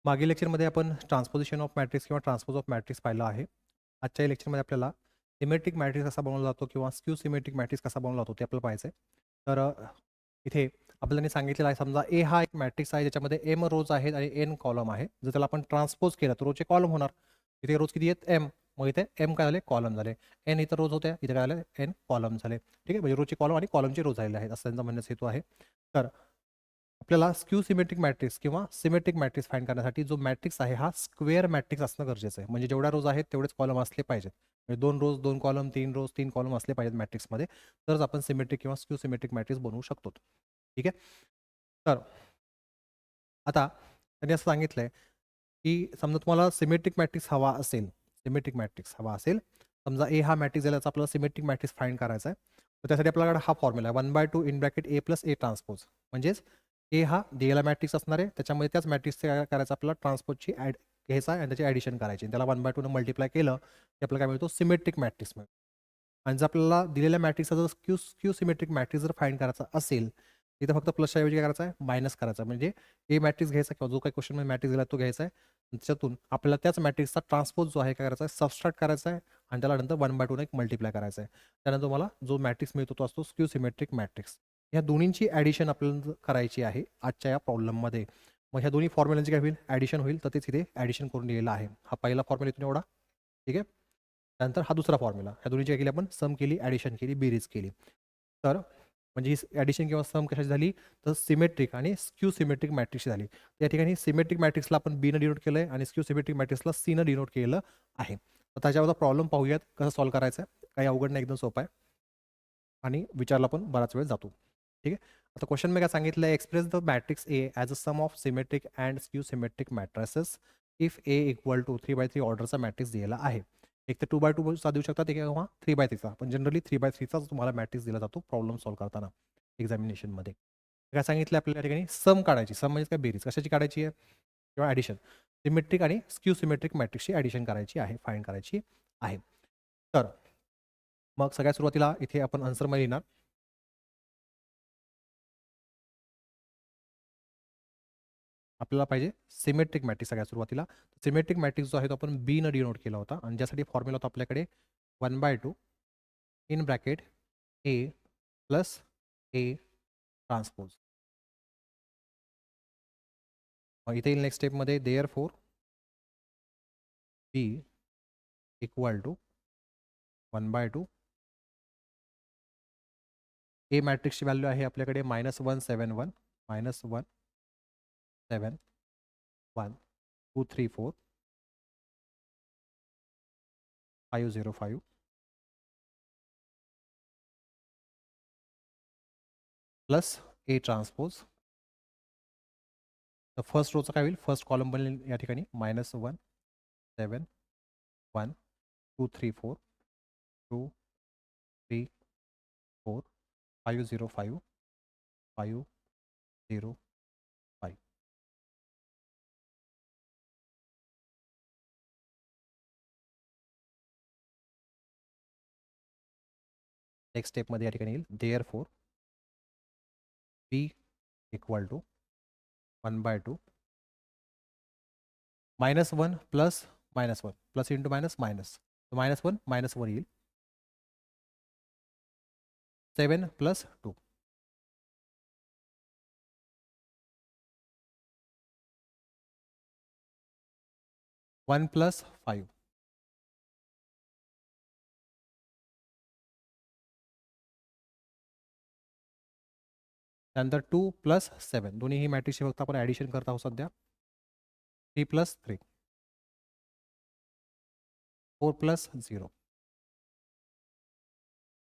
मागील लेक्चरमध्ये आपण ट्रान्सपोजिशन ऑफ मॅट्रिक्स किंवा ट्रान्सपोज ऑफ मॅट्रिक्स पाहिलं आहे. आजच्या लेक्चरमध्ये आपल्याला सिमेट्रिक मॅट्रिक्स कसा बनवला जातो किंवा स्क्यू सिमेट्रिक मॅट्रिक्स कसा बनवला जातो ते आपल्याला पाहायचं आहे. तर इथे आपल्याला सांगितलेलं आहे, समजा ए हा एक मॅट्रिक्स आहे ज्याच्यामध्ये एम रोज आहेत आणि एन कॉलम आहे. जर त्याला आपण ट्रान्सपोज केलं तर रोजचे कॉलम होणार. इथे रोज किती आहेत? एम. मग इथे एम काय झाले? कॉलम झाले. एन इथं रोज होत्या, इथे काय झाले? एन कॉलम झाले. ठीक आहे, म्हणजे रोजचे कॉलम आणि कॉलमचे रोज आलेले आहेत असं त्यांचा म्हणण्याचा हेतू आहे. तर आपल्याला स्क्यू सिमेट्रिक मॅट्रिक्स किंवा सिमेट्रिक मॅट्रिक्स फाइंड करण्यासाठी जो मॅट्रिक्स आहे हा स्क्वेअर मॅट्रिक्स असणं गरजेचं आहे. म्हणजे जेवढ्या रोज आहेत तेवढेच कॉलम असले पाहिजेत. म्हणजे 2 रोज 2 कॉलम, 3 रोज 3 कॉलम असले पाहिजेत मॅट्रिक्समध्ये. तरच आपण सिमेट्रिक किंवा स्क्यू सिमेट्रिक मॅट्रिक्स बनवू शकतो. ठीक आहे. तर आता त्यांनी असं सांगितलंय की समजा तुम्हाला सिमेट्रिक मॅट्रिक्स हवा असेल, सिमेट्रिक मॅट्रिक्स हवा असेल, समजा ए हा मॅट्रिक्स दिला, आपल्याला सिमेट्रिक मॅट्रिक्स फाइंड करायचा आहे. तर त्यासाठी आपल्याकडे हा फॉर्म्युला आहे 1/2 in bracket A plus A transpose. म्हणजेच ए हा दिलेला मॅट्रिक्स असणार आहे, त्याच्यामध्ये त्याच मॅट्रिक्सचे काय करायचं, आपल्याला ट्रान्सपोजची ॲड घ्यायचा आहे आणि त्याची ॲडिशन करायची. त्याला 1/2 ने मल्टिप्लाय केलं की आपल्याला काय मिळतो? सिमेट्रिक मॅट्रिक्स मिळतो. आणि जर आपल्याला दिलेल्या मॅट्रिक्सचा जर स्क्यू स्क्यू सिमेट्रिक मॅट्रिक्स जर फाइंड करायचा असेल, तिथं फक्त प्लसच्या ऐवजी काय करायचं आहे? मायनस करायचं आहे. म्हणजे ए मॅट्रिक्स घ्यायचा किंवा जो काही क्वेश्चनमध्ये मॅट्रिक्स दिला तो घ्यायचा आहे. त्याच्यातून आपल्याला त्याच मॅट्रिक्सचा ट्रान्सपोज जो आहे काय करायचा आहे? सबस्ट्रॅक्ट करायचा आहे आणि त्याला नंतर 1/2 ने मल्टिप्लाय करायचा आहे. त्यानंतर तुम्हाला जो मॅट्रिक्स मिळतो तो असतो स्क्यू सिमेट्रिक मॅट्रिक्स. ह्या दोन्हींची ॲडिशन आपल्याला करायची आहे आजच्या या प्रॉब्लेममध्ये. मग ह्या दोन्ही फॉर्म्युलांची काय होईल? ॲडिशन होईल. तर तेच इथे ॲडिशन करून दिलेलं आहे. हा पहिला फॉर्म्युला इथून एवढा. ठीक आहे. त्यानंतर हा दुसरा फॉर्म्युला. ह्या दोन्हीची काय केली आपण? सम केली, ॲडिशन केली, बेरीज केली. तर म्हणजे ही ॲडिशन किंवा सम कशाची झाली? तर सिमेट्रिक आणि स्क्यू सिमेट्रिक मॅट्रिक्सची झाली. त्या ठिकाणी सिमेट्रिक मॅट्रिक्सला आपण बी डिनोट केलं आहे आणि स्क्यू सिमेट्रिक मॅट्रिक्सला सी डिनोट केलं आहे. तर त्याच्यावरचा प्रॉब्लेम पाहूयात कसं सॉल्व्ह करायचा आहे. काही अवघड नाही, एकदम सोपा आहे आणि विचारला पण बराच वेळ जातो. ठीक आहे. आता क्वेश्चन मी काय सांगितलं आहे, express the matrix A as a sum of symmetric and skew symmetric matrices if A equal to 3/3 ऑर्डरचा मॅट्रिक्स दिलेला आहे. एक तर 2/2 चा देऊ शकता, ते किंवा 3/3 चा. पण जनरली 3/3 चाच तुम्हाला मॅट्रिक्स दिला जातो प्रॉब्लेम सॉल्व्ह करताना एक्झामिनेशनमध्ये. काय सांगितलं आपल्याला या ठिकाणी? सम काढायची. सम म्हणजे काय? बेरीज. कशाची काढायची आहे? किंवा ॲडिशन. सिमेट्रिक आणि स्क्यू सिमेट्रिक मॅट्रिक्सची ॲडिशन करायची आहे, फाइंड करायची आहे. तर मग सगळ्यात सुरुवातीला इथे आपण आन्सरमध्ये लिहिणार. आपल्याला पाहिजे सिमेट्रिक मॅट्रिक्स सगळ्यात सुरुवातीला. सिमेट्रिक मॅट्रिक्स जो आहे तो आपण बी न डिनोट केला होता आणि ज्यासाठी फॉर्म्युला होता आपल्याकडे 1/2 in bracket A plus A transpose. मग इथे येईल नेक्स्ट स्टेपमध्ये देअरफॉर बी इक्वल टू 1/2 ए मॅट्रिक्सची व्हॅल्यू आहे आपल्याकडे -171 -171 234 505 प्लस ए ट्रान्सपोज. तर फर्स्ट रोचं काय होईल? फर्स्ट कॉलम बनेल या ठिकाणी -171 234 234 505 505. नेक्स्ट स्टेपमध्ये या ठिकाणी येईल therefore B equal to 1/2 -1 plus -1 plus into minus minus. -1 -1 येईल. 7 प्लस 2 1 प्लस 5 त्यानंतर 2 प्लस 7 दोन्ही ही मॅट्रिक्सची फक्त आपण ॲडिशन करत आहोत सध्या. 3 plus 3 4 plus 0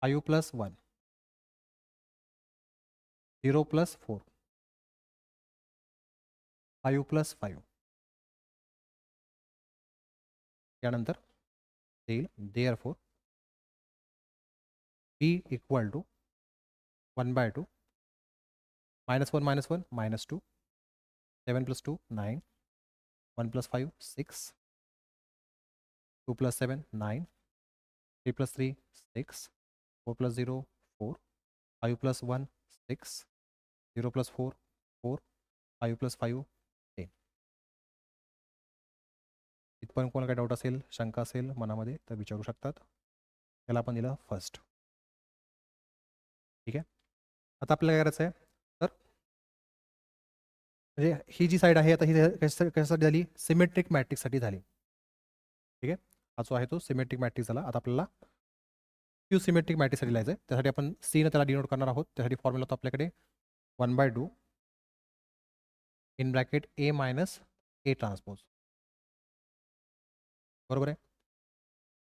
5 plus 1 0 plus 4 5 plus 5. त्यानंतर येईल therefore B equal to 1/2 -1 -1 -2 7 plus 2 9 1 plus 5 6 2 plus 7 9 3 plus 3 6 4 plus 0 4 5 plus 1 6 0 plus 4 4 5 plus 5 10. पण कोणाला काही डाऊट असेल, शंका असेल मनामध्ये तर विचारू शकतात. त्याला आपण दिलं फर्स्ट. ठीक आहे. आता आपल्याला काय करायचं आहे, तर म्हणजे ही जी साईड आहे आता ही कशासाठी झाली, सिमेट्रिक मॅट्रिक्ससाठी झाली. ठीक आहे. हा जो आहे तो सिमेट्रिक मॅट्रिक्स झाला. आता आपल्याला क्यू सिमेट्रिक मॅट्रिक्ससाठी लिहायचं आहे. त्यासाठी आपण सीनं त्याला डिनोट करणार आहोत. त्यासाठी फॉर्म्युला होता आपल्याकडे 1/2 in bracket A minus A transpose. बरोबर आहे.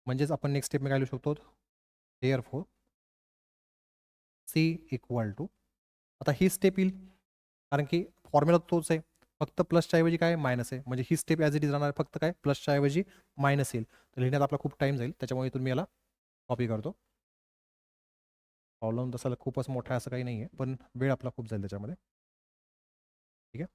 म्हणजेच आपण नेक्स्ट स्टेप मी काय लिहू शकतो, देअरफॉर सी इक्वल टू, आता ही स्टेप येईल कारण की फॉर्म्युला तोच आहे, फक्त प्लसच्या ऐवजी काय मायनस आहे, म्हणजे ही स्टेप ॲज इट इज राहणार, फक्त काय प्लसच्या ऐवजी मायनस येईल. तर लिहिण्यात आपला खूप टाईम जाईल, त्याच्यामुळे इथून मी याला कॉपी करतो. प्रॉब्लेम तसा खूपच मोठा असं काही नाही आहे, पण वेळ आपला खूप जाईल त्याच्यामध्ये. ठीक आहे.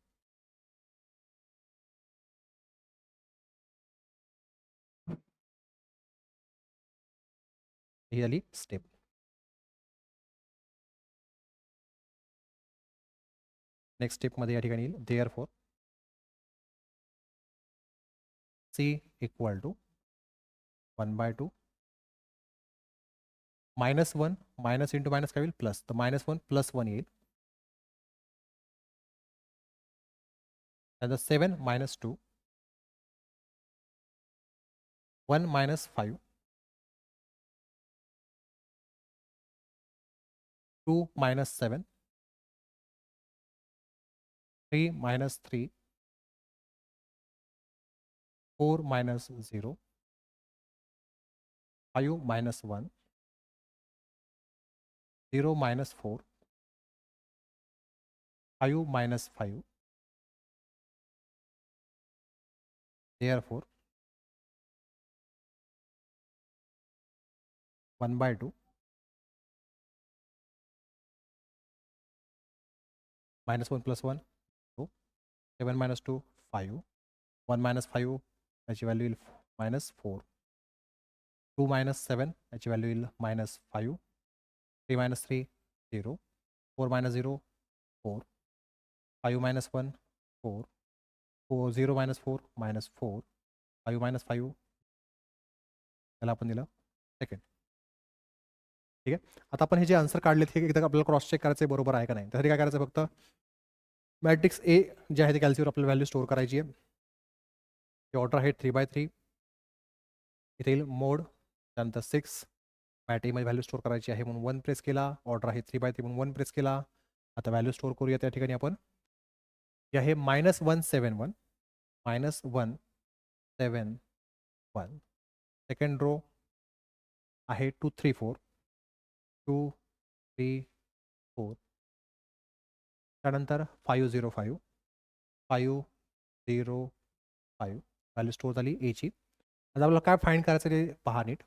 ही झाली स्टेप. नेक्स्ट स्टेपमध्ये या ठिकाणी येईल therefore C equal to 1/2 -1 minus into minus काय होईल प्लस, तर -1 + 1 येईल. त्यानंतर 7 - 2 1 - 5 2 - 7 3 - 3 4 - 0 5 - 1 0 - 4 5 - 5. Therefore 1/2 -1 + 1 2 7 - 2 5 1 - 5 याची व्हॅल्यू येईल -4 2 - 7 याची व्हॅल्यू येईल -5 3 - 3 0 4 - 0 4 5 - 1 4 0 - 4 -4 5 - 5 त्याला आपण दिलं सेकंड. ठीक आहे. आता आपण हे जे आन्सर काढलेत हे एकदा आपल्याला क्रॉस चेक करायचं बरोबर आहे का नाही. त्यासाठी काय करायचं, फक्त मॅट्रिक्स ए जे आहे ते कॅल्सीवर आपल्याला व्हॅल्यू स्टोअर करायची आहे. ऑर्डर आहे 3/3. इथे येईल मोड, त्यानंतर 6 मॅट एमध्ये व्हॅल्यू स्टोअर करायची आहे म्हणून 1 प्रेस केला. ऑर्डर आहे 3/3 म्हणून 1 प्रेस केला. आता व्हॅल्यू स्टोअर करूया. त्या ठिकाणी आपण जे आहे -171 -171 सेकंड रो आहे 2 3 4 2 3 4 त्यानंतर 505 505 व्हॅल्यू स्टोअर झाली एची. आता आपल्याला काय फाइंड करायचं ते पहा नीट.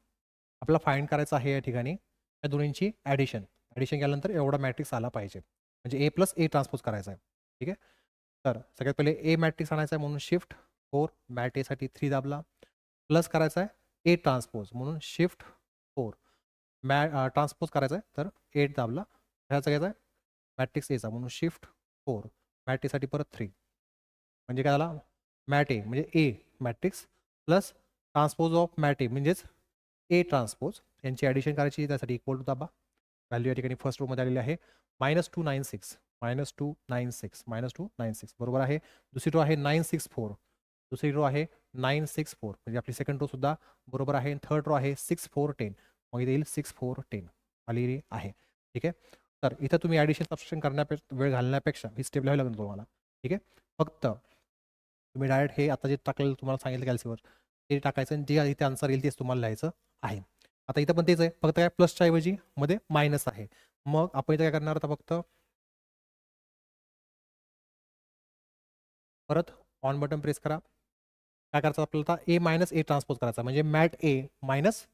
आपल्याला फाइंड करायचं आहे या ठिकाणी या दोन्हींची ॲडिशन. ॲडिशन केल्यानंतर एवढा मॅट्रिक्स आला पाहिजे, म्हणजे ए प्लस ए ट्रान्सपोज करायचा आहे. ठीक आहे. तर सगळ्यात पहिले ए मॅट्रिक्स आणायचा आहे म्हणून शिफ्ट 4 मॅट एसाठी 3 दाबला. प्लस करायचा आहे ए ट्रान्सपोज म्हणून शिफ्ट 4 ट्रान्सपोज करायचा आहे तर 8 दाबला. ह्याचा घ्यायचा आहे मॅट्रिक्स एचा म्हणून शिफ्ट 4 मॅट एसाठी परत 3 म्हणजे काय झाला मॅट ए म्हणजे A matrix plus transpose of mat A म्हणजेच ए ट्रान्सपोज यांची ॲडिशन करायची. त्यासाठी इक्वल टू दाबा. व्हॅल्यू या ठिकाणी फर्स्ट रोमध्ये आलेली आहे -296 -296 -296 बरोबर आहे. दुसरी रो आहे 964 दुसरी रो आहे 964 म्हणजे आपली सेकंड रो सुद्धा बरोबर आहे. थर्ड रो आहे 6410 मग इथे येईल 6410 आलेली आहे. ठीक आहे. तर इथं तुम्ही ॲडिशन सबस्ट्रॅक्शन करण्यापेक्षा वेळ घालण्यापेक्षा ही स्टेप लिहावी लागेल तुम्हाला. ठीक आहे. फक्त तुम्ही डायरेक्ट हे आता जे टाकलेलं तुम्हाला सांगितलं कॅल्सीवर ते टाकायचं आणि जे इथे आन्सर येईल तेच तुम्हाला लिहायचं आहे. आता इथं पण तेच आहे, फक्त काय प्लसच्या ऐवजी मध्ये मायनस आहे. मग आपण इथं काय करणार आता फक्त परत ऑन बटन प्रेस करा. काय करायचं आपल्याला आता ए मायनस ए ट्रान्सपोज करायचा म्हणजे mat A minus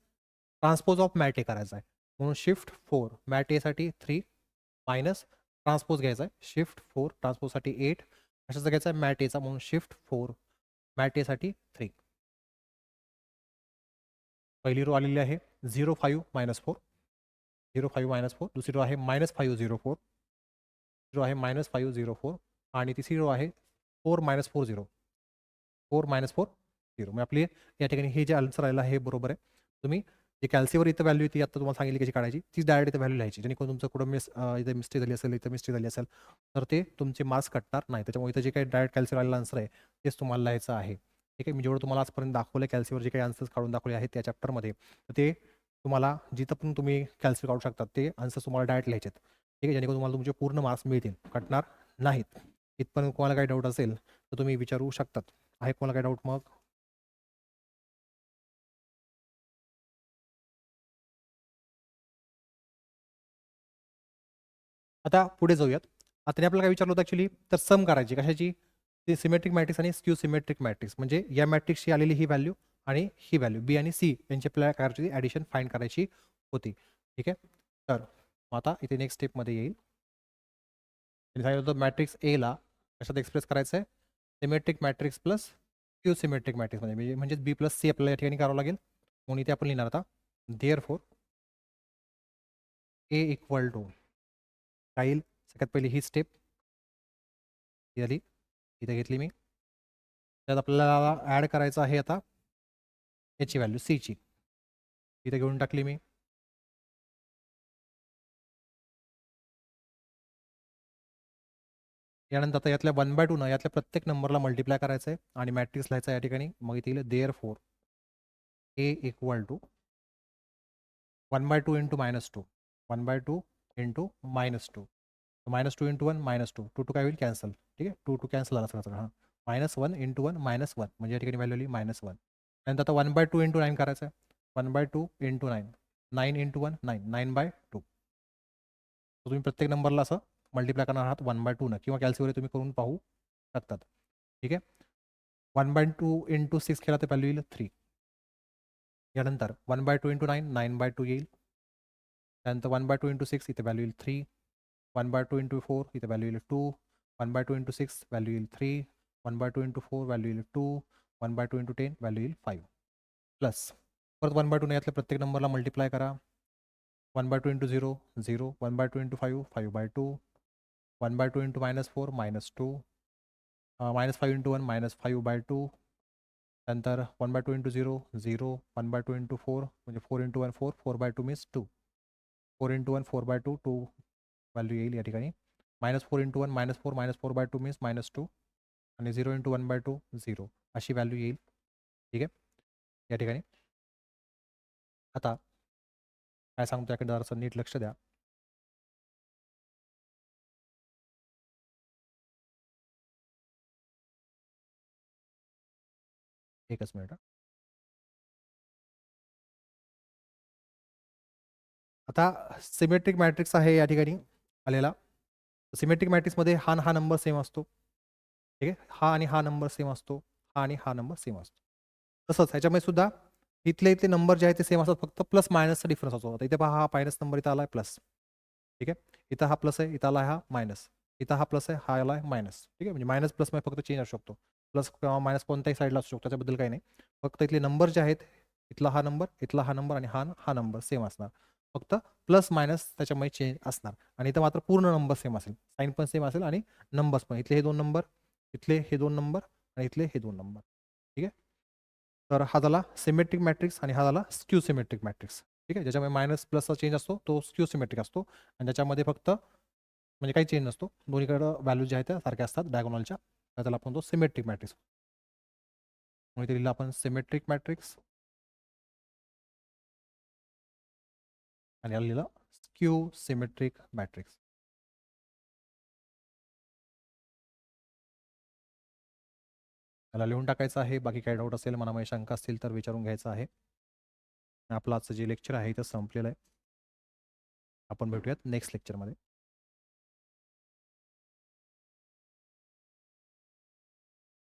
transpose of mat A करायचा आहे म्हणून शिफ्ट 4 मॅट एसाठी 3 मायनस ट्रान्सपोज घ्यायचा आहे शिफ्ट 4 ट्रान्सपोजसाठी 8 कशाचा घ्यायचा आहे मॅट एचा म्हणून शिफ्ट 4 मॅट एसाठी 3. पहिली रो आलेली आहे 05 - 4 05 - 4 दुसरी रो आहे -504 रो आहे -504 आणि तिसरी रो आहे 4 - 40 4 - 4 0. मग आपली या ठिकाणी हे जे आन्सर आलेलं आहे हे बरोबर आहे. तुम्ही जी कॅल्सीवर इथं व्हॅल्यू ती आता तुम्हाला सांगितली कशी काढायची, तीच डायरेक्ट इथे व्हॅल्यू लिहायची. जेणेकरून तुमचं कुठं इथे मिस्टेक झाली असेल, इथं मिस्टेक झाली असेल, तर ते तुमचे मार्क्स कटणार नाही. त्याच्यामुळे इथं जे काही डायरेक्ट कॅल्सीवर आलेला आन्सर आहे, तेच तुम्हाला लिहायचं आहे. ठीक आहे. मी जेवढं तुम्हाला आजपर्यंत दाखवलं कॅल्सीवर जे काही आन्सर्स काढून दाखवले आहेत त्या चॅप्टरमध्ये, तर ते तुम्हाला जिथं पण तुम्ही कॅल्सी काढू शकता ते आन्सर्स तुम्हाला डायरेक्ट लिहायचे आहेत. ठीक आहे. जेणेकरून तुम्हाला तुमचे पूर्ण मार्क्स मिळतील, कटणार नाहीत. इथपर्यंत कोणाला काही डाऊट असेल तर तुम्ही विचारू शकतात. आहे कोणाला काही डाऊट मग? आता पुढे जाऊयात. आता त्याने आपल्याला काय विचारलं होतं ॲक्चुअली, तर सम करायची कशाची? ती सिमेट्रिक मॅट्रिक्स आणि स्क्यू सिमेट्रिक मॅट्रिक्स. म्हणजे या मॅट्रिक्सची आलेली ही व्हॅल्यू आणि ही व्हॅल्यू बी आणि सी यांची आपल्याला काय करायची ॲडिशन फाइंड करायची होती. ठीक आहे. तर मग आता इथे नेक्स्ट स्टेपमध्ये येईल. त्यांनी सांगितलं होतं मॅट्रिक्स एला कशात एक्सप्रेस करायचं आहे? Symmetric matrix plus Q symmetric मॅट्रिक्समध्ये म्हणजे बी प्लस सी आपल्याला या ठिकाणी करावं लागेल. म्हणून इथे आपण लिहिणार आता देअरफॉर ए इक्वल टू काय येईल? सगळ्यात पहिली ही स्टेप झाली, इथे घेतली मी. त्यात आपल्याला ॲड करायचं आहे आता याची व्हॅल्यू सीची. इथे घेऊन टाकली मी. यानंतर आता यातल्या 1/2 न यातल्या प्रत्येक नंबरला मल्टिप्लाय करायचं आहे आणि मॅट्रिक्स लिहायचा या ठिकाणी. मग इथे लिहिलं therefore A equal to 1/2 into -2 1/2 into -2 -2 into 1 -2 2 काय होईल कॅन्सल. ठीक आहे. 2 कॅन्सल झाला सगळं हां. -1 इंटू 1 -1 म्हणजे या ठिकाणी व्हॅल्यू आली -1. त्यानंतर आता 1/2 इंटू 9 करायचं आहे. 1/2 इंटू 9 9 इंटू 1 9 9/2. तुम्ही प्रत्येक नंबरला असं मल्टिप्लाय करणार आहात 1/2 न किंवा कॅल्सीवरही तुम्ही करून पाहू शकतात. ठीक आहे. 1/2 इंटू 6 केला तर व्हॅल्यू येईल 3. यानंतर 1/2 इंटू 9 9/2 येईल. त्यानंतर 1/2 इंटू 6 इथे व्हॅल्यू येईल 3. 1/2 इंटू 4 इथे व्हॅल्यू येईल 2. 1/2 इंटू 6 व्हॅल्यू येईल 3. 1/2 इंटू 4 व्हॅल्यू येईल 2. 1/2 इंटू 10 व्हॅल्यू येईल 5. प्लस परत 1/2 ने यातल्या प्रत्येक नंबरला मल्टिप्लाय करा. 1/2 इंटू 0 0. 1/2 इंटू 5 5/2. 1/2 इंटू -4 -2. -5 इंटू 1 -5/2. त्यानंतर 1/2 इंटू 0 0. 1/2 इंटू 4 म्हणजे 4 इंटू 1 4 4/2 मीन्स 2. 4 इंटू 1 4/2 2 व्हॅल्यू येईल या ठिकाणी. -4 इंटू 1 -4 -4/2 मीन्स -2 आणि 0 इंटू 1/2 0 अशी व्हॅल्यू येईल. ठीक आहे. या ठिकाणी आता काय सांगतो याकडे जरासं नीट लक्ष द्या. एकच मिनिट. आता सिमेट्रिक मॅट्रिक्स आहे या ठिकाणी आलेला. सिमेट्रिक मॅट्रिक्समध्ये हा आणि हा नंबर सेम असतो. ठीक आहे. हा आणि हा नंबर सेम असतो. हा आणि हा नंबर सेम असतो. तसंच ह्याच्यामध्ये सुद्धा इथले इथले नंबर जे आहेत ते सेम असतात. फक्त प्लस मायनसचा डिफरन्स असतो. आता इथे पहा हा मायनस नंबर इथं आलाय प्लस. ठीक आहे. इथं हा प्लस आहे, इथं आला हा मायनस. इथं हा प्लस आहे, हा आला आहे मायनस. ठीक आहे. म्हणजे मायनस प्लसमध्ये फक्त चेंज असू शकतो. प्लस किंवा मायनस कोणत्याही साईडला असू शकतो. त्याच्याबद्दल काही नाही. फक्त इथले नंबर जे आहेत, इथला हा नंबर आणि हा नंबर सेम असणार. फक्त प्लस मायनस त्याच्यामध्ये चेंज असणार आणि इथं मात्र पूर्ण नंबर सेम असेल. साईन पण सेम असेल आणि नंबर्स पण. इथले हे 2 नंबर, इथले हे 2 नंबर आणि इथले हे 2 नंबर. ठीक आहे. तर हा झाला सिमेट्रिक मॅट्रिक्स आणि हा झाला स्क्यू सिमेट्रिक मॅट्रिक्स. ठीक आहे. ज्याच्यामध्ये मायनस प्लसचा चेंज असतो तो स्क्यू सिमेट्रिक असतो आणि ज्याच्यामध्ये फक्त म्हणजे काही चेंज नसतो. दोन्हीकडं व्हॅल्यू ज्या आहेत त्या सारख्या असतात डायगोनलच्या. तर त्याला आपण तो सिमेट्रिक मॅट्रिक्स. मग इथे लिहिलं आपण सिमेट्रिक मॅट्रिक्स आणि याला लिहिलं स्क्यू सिमेट्रिक मॅट्रिक्स. त्याला लिहून टाकायचं आहे. बाकी काही डाऊट असेल, मनामध्ये शंका असतील तर विचारून घ्यायचं आहे. आपलं आजचं जे लेक्चर आहे ते संपलेलं आहे. आपण भेटूयात नेक्स्ट लेक्चरमध्ये.